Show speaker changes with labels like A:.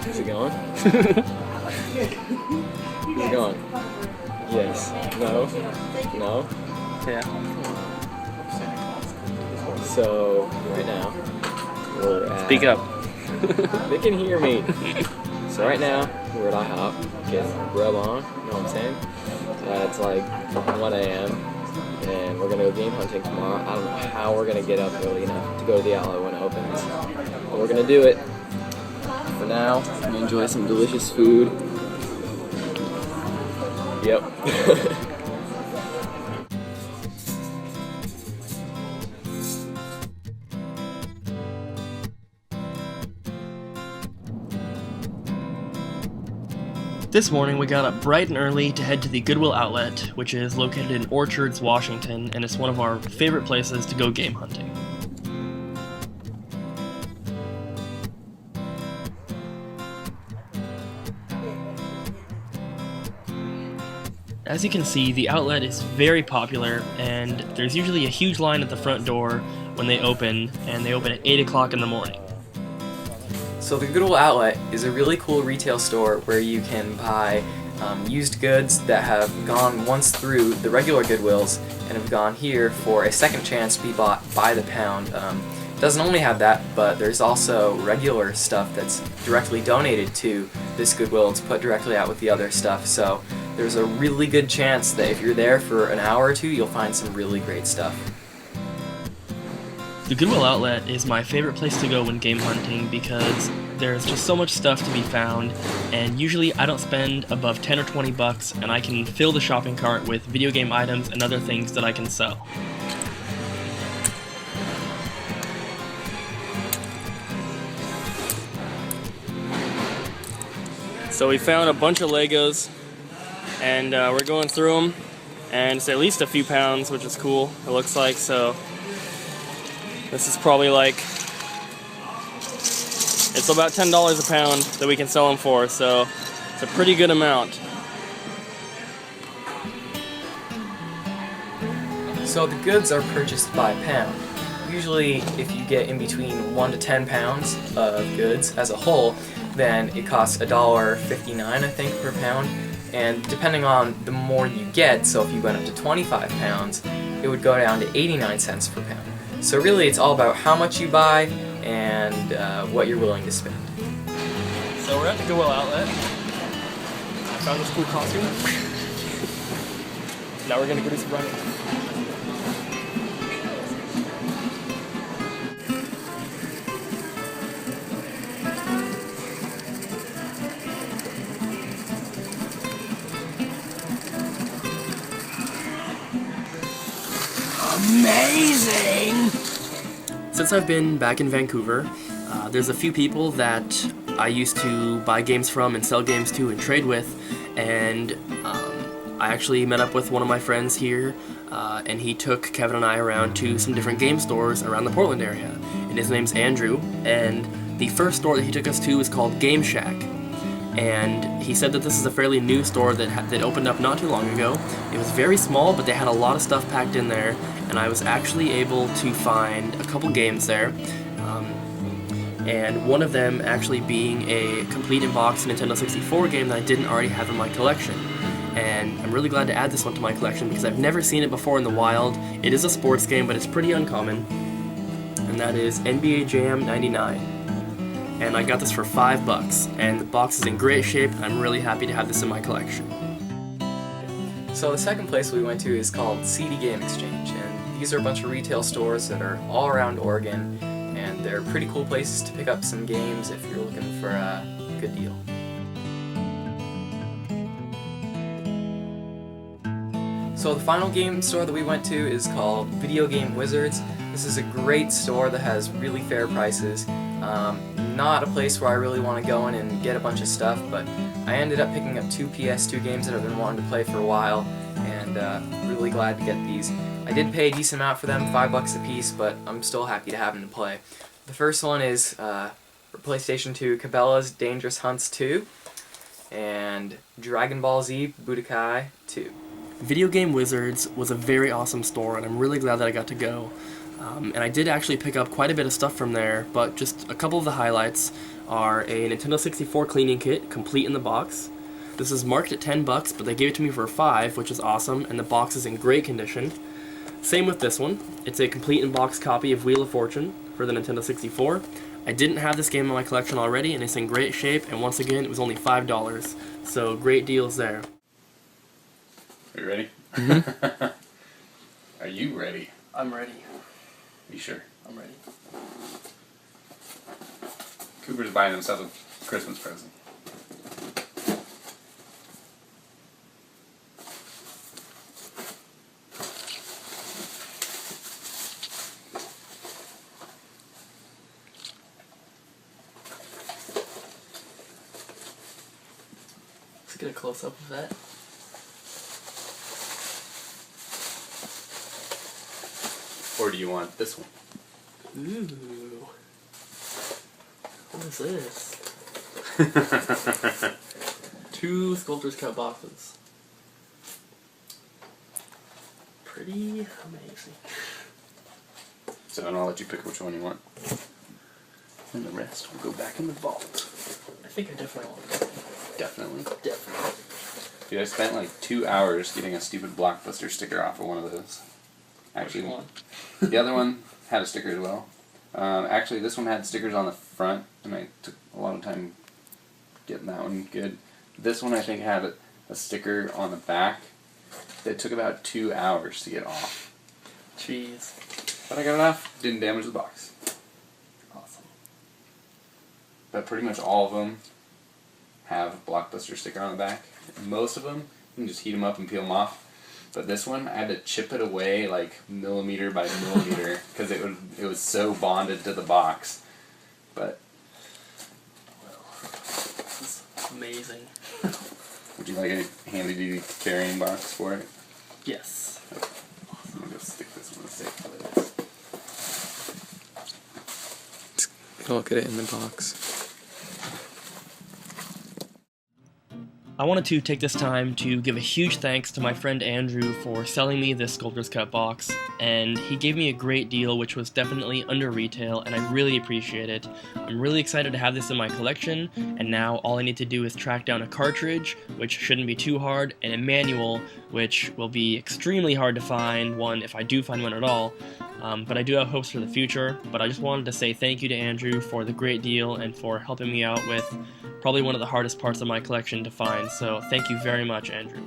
A: Is it going? Is it going? Yes. No? No?
B: Yeah.
A: So, right now, we're at...
B: Speak up.
A: They can hear me. So right now, we're at IHOP, getting our grub on, you know what I'm saying? It's like 1 a.m. and we're gonna go game hunting tomorrow. I don't know how we're gonna get up early enough to go to the outlet when it opens, but we're gonna do it. For now, I'm gonna enjoy some delicious food. Yep.
C: This morning we got up bright and early to head to the Goodwill outlet, which is located in Orchards, Washington, and it's one of our favorite places to go game hunting. As you can see, the outlet is very popular, and there's usually a huge line at the front door when they open, and they open at 8 o'clock in the morning.
D: So the Goodwill Outlet is a really cool retail store where you can buy used goods that have gone once through the regular Goodwills and have gone here for a second chance to be bought by the pound. It doesn't only have that, but there's also regular stuff that's directly donated to this Goodwill. It's put directly out with the other stuff, so there's a really good chance that if you're there for an hour or two, you'll find some really great stuff.
C: The Goodwill outlet is my favorite place to go when game hunting because there's just so much stuff to be found, and usually I don't spend above 10 or 20 bucks, and I can fill the shopping cart with video game items and other things that I can sell. So we found a bunch of Legos, and we're going through them, and it's at least a few pounds, which is cool, it looks like. So this is probably like, it's about $10 a pound that we can sell them for, so it's a pretty good amount.
D: So the goods are purchased by pound. Usually if you get in between 1 to 10 pounds of goods as a whole, then it costs $1.59 I think per pound, and depending on the more you get, so if you went up to 25 pounds, it would go down to 89 cents per pound. So really it's all about how much you buy and what you're willing to spend.
C: So we're at the Goodwill outlet. I found this cool costume. Now we're gonna go do some running. Amazing! Since I've been back in Vancouver, there's a few people that I used to buy games from and sell games to and trade with, and I actually met up with one of my friends here, and he took Kevin and I around to some different game stores around the Portland area, and his name's Andrew, and the first store that he took us to is called Game Shack. And he said that this is a fairly new store that opened up not too long ago. It was very small, but they had a lot of stuff packed in there, and I was actually able to find a couple games there, and one of them actually being a complete in-box Nintendo 64 game that I didn't already have in my collection. And I'm really glad to add this one to my collection because I've never seen it before in the wild. It is a sports game, but it's pretty uncommon, and that is NBA Jam 99. And I got this for $5, and the box is in great shape, and I'm really happy to have this in my collection.
D: So the second place we went to is called CD Game Exchange, and these are a bunch of retail stores that are all around Oregon, and they're pretty cool places to pick up some games if you're looking for a good deal. So the final game store that we went to is called Video Game Wizards. This is a great store that has really fair prices. Not a place where I really want to go in and get a bunch of stuff, but I ended up picking up 2 PS2 games that I've been wanting to play for a while, and really glad to get these. I did pay a decent amount for them, $5 a piece, but I'm still happy to have them to play. The first one is for PlayStation 2, Cabela's Dangerous Hunts 2, and Dragon Ball Z Budokai 2.
C: Video Game Wizards was a very awesome store, and I'm really glad that I got to go. And I did actually pick up quite a bit of stuff from there, but just a couple of the highlights are a Nintendo 64 cleaning kit, complete in the box. This is marked at $10, but they gave it to me for $5, which is awesome, and the box is in great condition. Same with this one. It's a complete in-box copy of Wheel of Fortune for the Nintendo 64. I didn't have this game in my collection already, and it's in great shape, and once again, it was only $5, so great deals there.
B: Are you ready? Are you ready?
C: I'm ready.
B: You sure?
C: I'm ready.
B: Cooper's buying himself a Christmas present.
C: Let's get a close-up of that.
B: Or do you want this one?
C: Ooh. What is this? 2 Sculptor's Cut boxes. Pretty amazing.
B: So I'll let you pick which one you want. And the rest will go back in the vault.
C: I think I definitely want this.
B: Definitely.
C: Definitely.
B: Dude, I spent like 2 hours getting a stupid Blockbuster sticker off of one of those. Actually,
C: Which one?
B: The other one had a sticker as well. Actually, this one had stickers on the front, and I took a lot of time getting that one good. This one, I think, had a sticker on the back that took about 2 hours to get off.
C: Jeez.
B: But I got it off. Didn't damage the box.
C: Awesome.
B: But pretty much all of them have a Blockbuster sticker on the back. Most of them, you can just heat them up and peel them off. But this one, I had to chip it away like millimeter by millimeter because it was so bonded to the box. But
C: This is amazing.
B: would you like a handy-duty carrying box for it?
C: Yes.
B: I'm gonna go stick this one in a safe place.
D: Look at it in the box.
C: I wanted to take this time to give a huge thanks to my friend Andrew for selling me this Sculptor's Cut box, and he gave me a great deal which was definitely under retail, and I really appreciate it. I'm really excited to have this in my collection, and now all I need to do is track down a cartridge, which shouldn't be too hard, and a manual, which will be extremely hard to find one if I do find one at all. But I do have hopes for the future, but I just wanted to say thank you to Andrew for the great deal and for helping me out with probably one of the hardest parts of my collection to find, so thank you very much, Andrew.